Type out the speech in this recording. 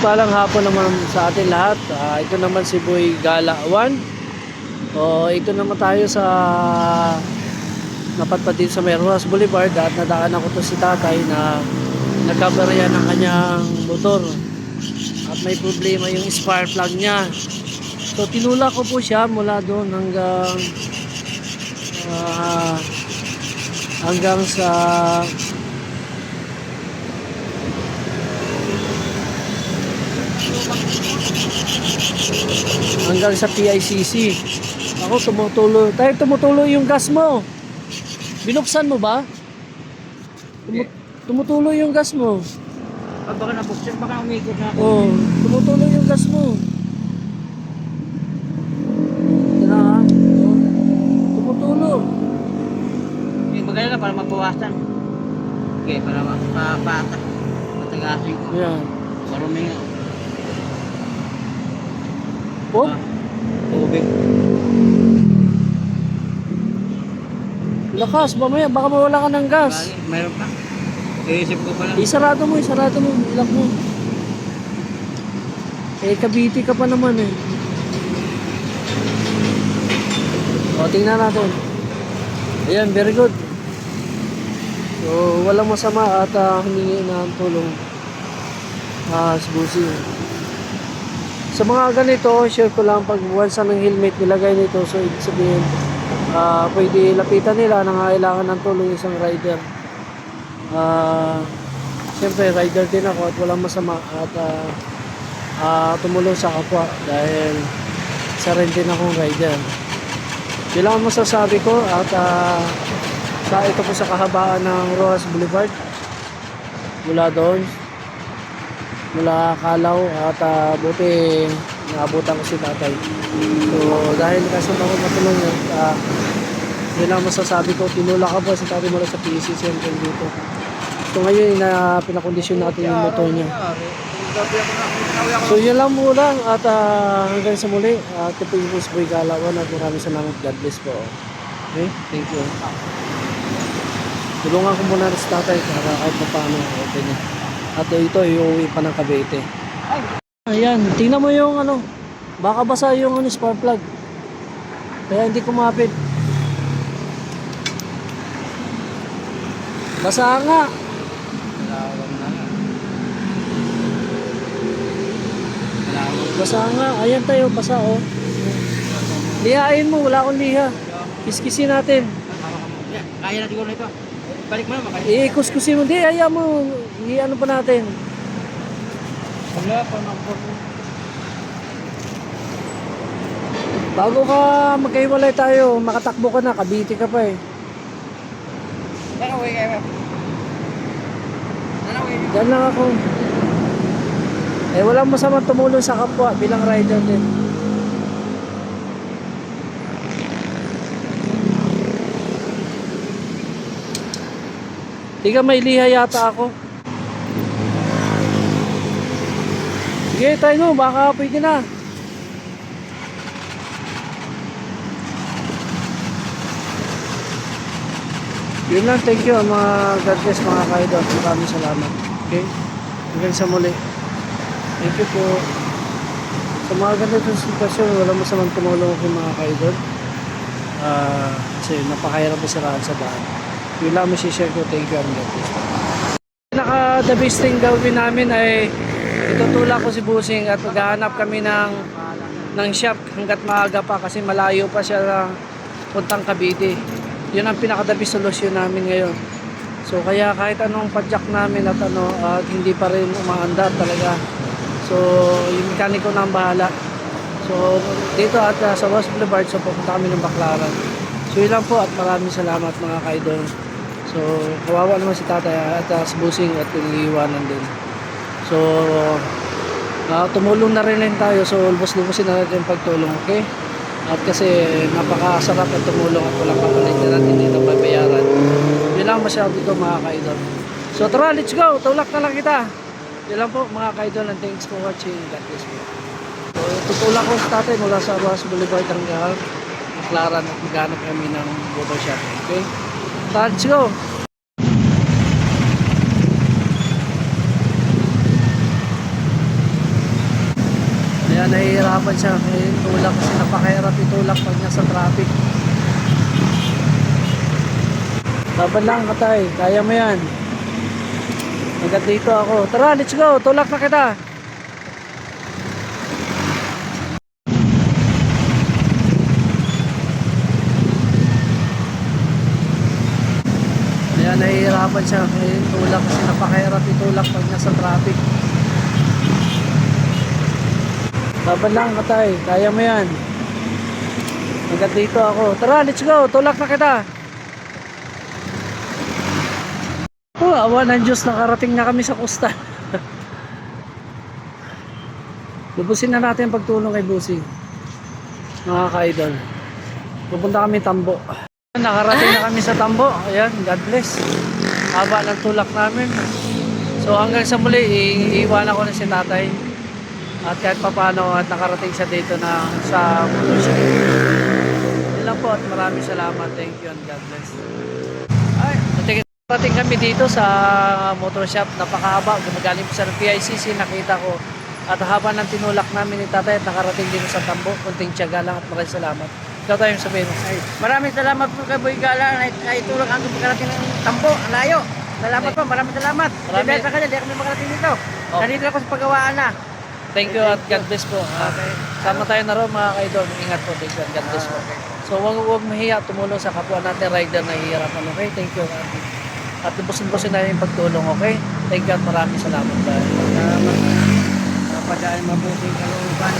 Mapagpalang hapon naman sa atin lahat. Ito naman si Boy Gala 1. Ito naman tayo sa napadpad din sa Merwas Boulevard at nadaanan ko to si tatay na nagkabarya ng kanyang motor at may problema yung spark plug niya. So tinulak ko po siya mula doon hanggang sa PICC. Ako tumutuloy. Tayo tumutuloy yung gas mo. Binuksan mo ba? Tumutuloy yung gas mo. Baka nabuksan, baka umikot na ako. Oh, tumutuloy yung gas mo. Ito na ha. Tumutuloy. Maganda na para mabawasan. Okay, para mapapata. Matagasin ko. Ayan. Marumi nga. Oh? Tubig. Lakas, mamaya baka mawala ka ng gas. Mayroon pa. Iisip ko pala. Isarado mo, ilak mo. Cavite ka pa naman eh. Tingnan natin. Ayan, very good. So, walang masama at humingi na ang tulong sa busi. Sa mga ganito, share ko lang pag once ng helmet nilagay nito, so ibig sabihin pwede lapitan nila na kailangan ng tulong isang rider. Siyempre rider din ako at walang masama at tumulong sa kapwa dahil isa rin din akong rider. Yun lang ang masasabi ko at sa ito po sa kahabaan ng Rojas Boulevard mula doon mula Kalaw at buti naabutan ko si tatay. So dahil kasi ako matulong yun lang masasabi ko, tinulak ka po si tatay mula sa PCC hanggang dito. So ngayon pinakondisyon natin yung motor niya. So yun lang muna at hanggang sa muli. Ito po yung Boy Gala 1 at maraming salamat. God bless po. Okay, thank you. Tulungan ko muna si tatay para kahit pa paano okay niya. At ito iuwi pa ng Cavite. Ayan, tingnan mo yung baka basa yung spark plug. Kaya hindi kumapit. Basa nga. Basa nga. Ayan tayo, basa oh. Lihain mo, wala akong liha. Kiskisin natin. Kaya na siguro ito. Balik mo naman. Ikuskusin mo. Hindi, ayaw mo. Ano pa natin. Wala pa naman. Bago ka magkahiwalay tayo, makatakbo ka na, Cavite ka pa eh. Nanaway kayo. Diyan lang ako. Walang masamang tumulong sa kapwa bilang rider din. Tiga may liha yata ako. Sige tayo no, baka pwede na. Yun lang, thank you mga God bless mga kaidol. Maraming salamat. Okay? Hanggang sa muli. Thank you po. Sa mga ganitong sitwasyon, wala masamang tumulong ko mga kaidol. Kasi napakahirap na siraan sa daan. Yun lang mo share ko. Thank you. The best thing gawin namin ay itutulak ko si Busing at maghahanap kami ng shop hanggat maaga pa kasi malayo pa siya puntang Cavite. Yun ang pinaka-the best solution namin ngayon. So kaya kahit anong padjak namin at hindi pa rin umaandar talaga. So yung mekaniko na ang bahala. So dito at sa Rojas Boulevard, so pupunta kami ng Baclaran. So yun lang po at maraming salamat mga kaidol. So kawawa naman si tatay at si Busing at iniiwanan din. So tumulong na rin tayo. So lubos-lubosin na natin yung pagtulong, okay? At kasi napakasarap at tumulong at walang papalit na natin dito babayaran. Yun lang masyado dito mga kaidol. So tara, let's go! Tulak na lang kita! Yun lang po mga kaidol and thanks for watching. God bless po. So tutulak ko sa tatay mula sa Rojas Boulevard hanggang Baclaran at maghanap kami ng motor shop. Okay? So let's go! Ayan, nahihirapan siya. May tulak kasi napakahirap itulak pag nasa traffic. Laban lang katay, kaya mo yan. Hanggat dito ako. Tara, let's go. Tulak na kita. Ayan, nahihirapan siya. May tulak kasi napakahirap itulak pag nasa traffic. Laban lang katay, kaya mo yan. Hanggat dito ako. Tara, let's go. Tulak na kita. Oh, awa ng Diyos, nakarating na kami sa Costa. Lubusin na natin ang pagtulong kay Busing. Mga ka-idol. Pupunta kami Tambo. Nakarating na kami sa Tambo. Ayan, God bless. Haba ng tulak namin. So hanggang sa muli, iiwanan ko na si tatay. At kahit papano at nakarating siya dito na sa motorcycle. Yun lang po at maraming salamat. Thank you and God bless. Ay, nakarating kami dito sa motor shop. Napakahaba. Gumagaling po sa PICC. Nakita ko. At haba ng tinulak namin ni tatay at nakarating dito sa Tambo. Kunting tiyaga lang at maraming salamat. Ikaw tayong sabihin. Ay, maraming salamat po kay Boy Gala na itulak ang pagkarating ng Tambo, ang layo. Salamat po, maraming salamat. Dahil sa kanya, di kami makarating dito. Oh. Nandito ako sa paggawaan na. Thank you at God bless po. Okay. Sama tayo na rin mga kaidol. Ingat po. Thank you at God bless po. Okay. So huwag mahiya tumulong sa kapwa natin rider na hihirapan. Okay? Thank you. At lubusin na yung pagtulong. Okay? Thank you at maraming salamat. Salamat. Napadaan mabuting kalooban.